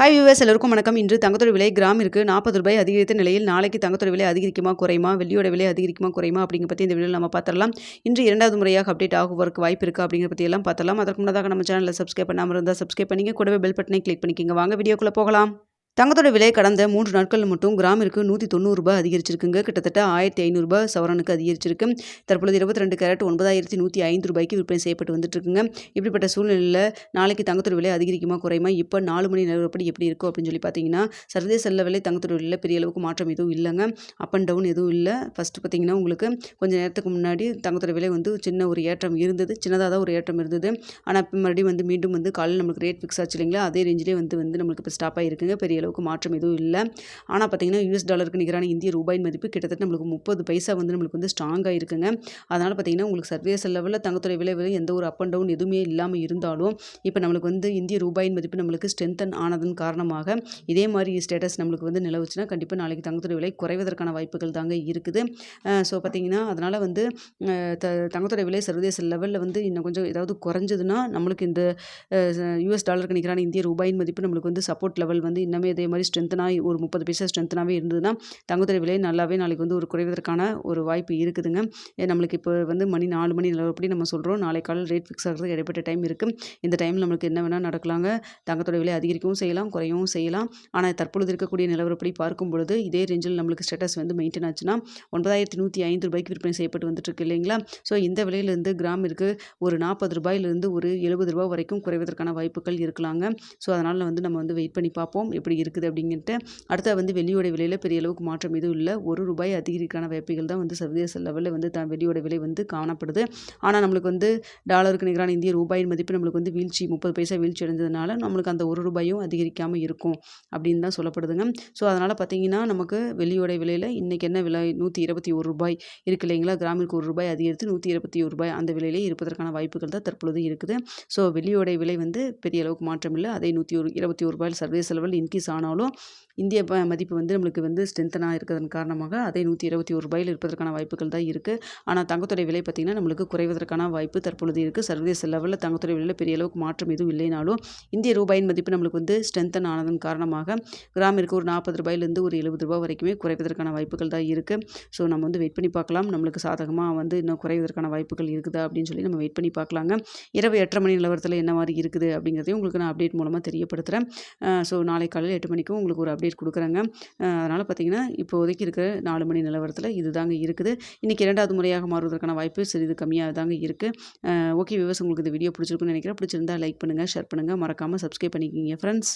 Hi viewers, எல்லோருக்கும் வணக்கம். இன்று தங்கத்தோட விலை கிராமிற்கு ₹40 அதிகரித்த நிலையில் நாளைக்கு தங்கத்தோட விலை அதிகரிக்குமா குறையுமா, வெள்ளியோட விலை அதிகரிக்குமா குறையுமா அப்படிங்கிற பற்றி இந்த வீடியோவில் நம்ம பார்த்துடலாம். இன்று இரண்டாவது முறையாக அப்டேட் ஆகுவதற்கு வாய்ப்பு இருக்கா அப்படிங்கிற பற்றி எல்லாம் பார்த்துடலாம். அதற்கு முன்னதாக நம்ம சேனலில் சப்ஸ்கிரைப் பண்ணாமல் இருந்தால் சப்ஸ்கிரைப் பண்ணிங்க, கூடவே பெல் பட்டனை கிளிக் பண்ணிக்கோங்க. வாங்க வீடியோக்குள்ளே போகலாம். தங்கத்தோட விலை கடந்த 3 நாட்கள் மட்டும் கிராமிற்கு ₹190 அதிகரிச்சிருக்குங்க. கிட்டத்தட்ட ₹1500 சவரனுக்கு அதிகரிச்சிருக்கு. தற்பொழுது 22 கேரட் ₹9105 விற்பனை செய்யப்பட்டு வந்துட்டு இருக்குங்க. இப்படிப்பட்ட சூழ்நிலையில் நாளைக்கு தங்கத்தோட விலை அதிகரிக்குமா குறையுமா, இப்போ 4 மணி நிலவரப்படி எப்படி இருக்கும் அப்படின்னு சொல்லி பார்த்தீங்கன்னா, சர்வதேச விலை தங்கத்தோட விலையில் பெரிய அளவுக்கு மாற்றம் எதுவும் இல்லைங்க. அப் அண்ட் டவுன் எதுவும் இல்லை. ஃபஸ்ட்டு பார்த்தீங்கன்னா, உங்களுக்கு கொஞ்சம் நேரத்துக்கு முன்னாடி தங்கத்தோட விலை சின்ன ஒரு ஏற்றம் இருந்தது, சின்னதாக தான் ஒரு ஏற்றம் இருந்தது. ஆனால் இப்போ மறுபடியும் மீண்டும் காலையில் நம்மளுக்கு ரேட் ஃபிக்ஸ் ஆச்சு இல்லைங்களா, அதே ரேஞ்சிலே நம்மளுக்கு இப்போ ஸ்டாப் ஆகிருக்குங்க. பெரிய அளவுக்கு மாற்றம் எதுவும் இல்லை. ஆனால் பார்த்தீங்கன்னா, US டாலருக்கு நிகரான இந்திய ரூபாயின் மதிப்பு கிட்டத்தட்ட நம்மளுக்கு 30 பைசா நம்மளுக்கு ஸ்ட்ராங்காக இருக்குங்க. அதனால் பார்த்தீங்கன்னா, உங்களுக்கு சர்வதேச லெவலில் தங்கத்துறை விலை எந்த ஒரு அப் அண்ட் டவுன் எதுவுமே இல்லாமல் இருந்தாலும், இப்போ நம்மளுக்கு இந்திய ரூபாயின் மதிப்பு நம்மளுக்கு ஸ்ட்ரென்தன் ஆனதன் காரணமாக இதே மாதிரி ஸ்டேட்டஸ் நம்மளுக்கு நிலவுச்சுன்னா கண்டிப்பாக நாளைக்கு தங்கத்துறை விலை குறைவதற்கான வாய்ப்புகள் தாங்க இருக்குது. ஸோ பார்த்தீங்கன்னா, அதனால் தங்கத்துறை விலை சர்வதேச லெவலில் இன்னும் கொஞ்சம் ஏதாவது குறைஞ்சதுன்னா நம்மளுக்கு இந்த US டாலருக்கு நிகரான இந்திய ரூபாயின் மதிப்பு நம்மளுக்கு சப்போர்ட் லெவல் இன்னமே இதே மாதிரி ஸ்ட்ரென்த்தனாக ஒரு 30 பைசா ஸ்ட்ரென்த்தனாகவே இருந்ததுன்னா தங்கத்துறை விலை நல்லாவே நாளைக்கு ஒரு குறைவதற்கான ஒரு வாய்ப்பு இருக்குதுங்க. நம்மளுக்கு இப்போ மணி 4 மணி நிலவரப்படி நம்ம சொல்கிறோம். நாளை காலையில் ரேட் ஃபிக்ஸ் ஆகிறதுக்கு இடைப்பட்ட டைம் இருக்குது. இந்த டைமில் நம்மளுக்கு என்ன வேணால் நடக்கலாங்க. தங்கத்தோட விலை அதிகரிக்கவும் செய்யலாம், குறையவும் செய்யலாம். ஆனால் தற்பொழுது இருக்கக்கூடிய நிலவரப்படி பார்க்கும் பொழுது இதே ரேஞ்சில் நம்மளுக்கு ஸ்டேட்டஸ் மெயின்டைன் ஆச்சுன்னா ₹9105 விற்பனை செய்யப்பட்டு வந்துட்டுருக்கு இல்லைங்களா. ஸோ இந்த விலையிலேருந்து கிராமிற்கு ஒரு ₹40 ஒரு ₹70 வரைக்கும் குறைவதற்கான வாய்ப்புகள் இருக்கலாங்க. ஸோ அதனால் நம்ம வெயிட் பண்ணி பார்ப்போம் எப்படி இருக்குது அப்படின்ட்டு. அடுத்த வெள்ளியோட விலையில் பெரிய அளவுக்கு மாற்றம் எதுவும் இல்லை. ₹1 அதிகரிக்கான வாய்ப்புகள் தான் சர்வதேச லெவலில் வெள்ளியோட விலை காணப்படுது. ஆனால் நம்மளுக்கு டாலருக்கு நிகரான இந்திய ரூபாயின் மதிப்பு நம்மளுக்கு வீழ்ச்சி 30 பைசா வீழ்ச்சி அடைஞ்சதுனால நம்மளுக்கு அந்த ₹1 அதிகரிக்காமல் இருக்கும் அப்படின்னு தான் சொல்லப்படுதுங்க. ஸோ அதனால் பார்த்தீங்கன்னா, நமக்கு வெள்ளியோட விலையில் இன்றைக்கி என்ன விலை ₹121 இருக்கு இல்லைங்களா. கிராமிற்கு ₹1 அதிகரித்து ₹121 அந்த விலையிலே இருப்பதற்கான வாய்ப்புகள் தான் தற்பொழுது இருக்குது. ஸோ வெள்ளியோட விலை பெரிய அளவுக்கு மாற்றம் இல்லை. அதே ₹121 சர்வதேச லெவலில் இன்க்ரீஸ் ஆனாலும் இந்திய மதிப்பு நம்மளுக்கு ஸ்ட்ரென்த்தனாக இருக்கிறதன் காரணமாக அதே ₹121 இருப்பதற்கான வாய்ப்புகள் தான் இருக்குது. ஆனால் தங்கத்துறை விலை பார்த்திங்கன்னா நம்மளுக்கு குறைவதற்கான வாய்ப்பு தற்பொழுது இருக்குது. சர்வதேச லெவலில் தங்கத்துறை விலையில் பெரிய அளவுக்கு மாற்றம் எதுவும் இல்லைனாலும் இந்திய ரூபாயின் மதிப்பு நம்மளுக்கு ஸ்ட்ரென்த்தன் ஆனதன் காரணமாக கிராமிற்கு ஒரு ₹40 ஒரு ₹70 வரைக்குமே குறைவதற்கான வாய்ப்புகள் தான் இருக்குது. ஸோ நம்ம வெயிட் பண்ணி பார்க்கலாம். நம்மளுக்கு சாதகமாக இன்னும் குறைவதற்கான வாய்ப்புகள் இருக்குதா அப்படின்னு சொல்லி நம்ம வெயிட் பண்ணி பார்க்கலாங்க. இரவு 8:30 மணி நிலவரத்தில் என்ன மாதிரி இருக்குது அப்படிங்கிறதையும் உங்களுக்கு நான் அப்டேட் மூலமாக தெரியப்படுத்துகிறேன். ஸோ நாளை காலையில் 8 மணிக்கும் உங்களுக்கு ஒரு அப்டேட் கொடுக்குறேங்க. அதனால் பார்த்தீங்கன்னா, இப்போதைக்கு இருக்கிற 4 மணி நிலவரத்தில் இது தாங்க இருக்குது. இன்றைக்கி 2வது முறையாக மாறுவதற்கான வாய்ப்பு சிறிது கம்மியாக தாங்க இருக்குது. ஓகே வியூவர்ஸ், உங்களுக்கு இந்த வீடியோ பிடிச்சிருக்குன்னு நினைக்கிறேன். பிடிச்சிருந்தா லைக் பண்ணுங்கள், ஷேர் பண்ணுங்கள், மறக்காமல் சப்ஸ்கிரைப் பண்ணிக்கிங்க ஃப்ரெண்ட்ஸ்.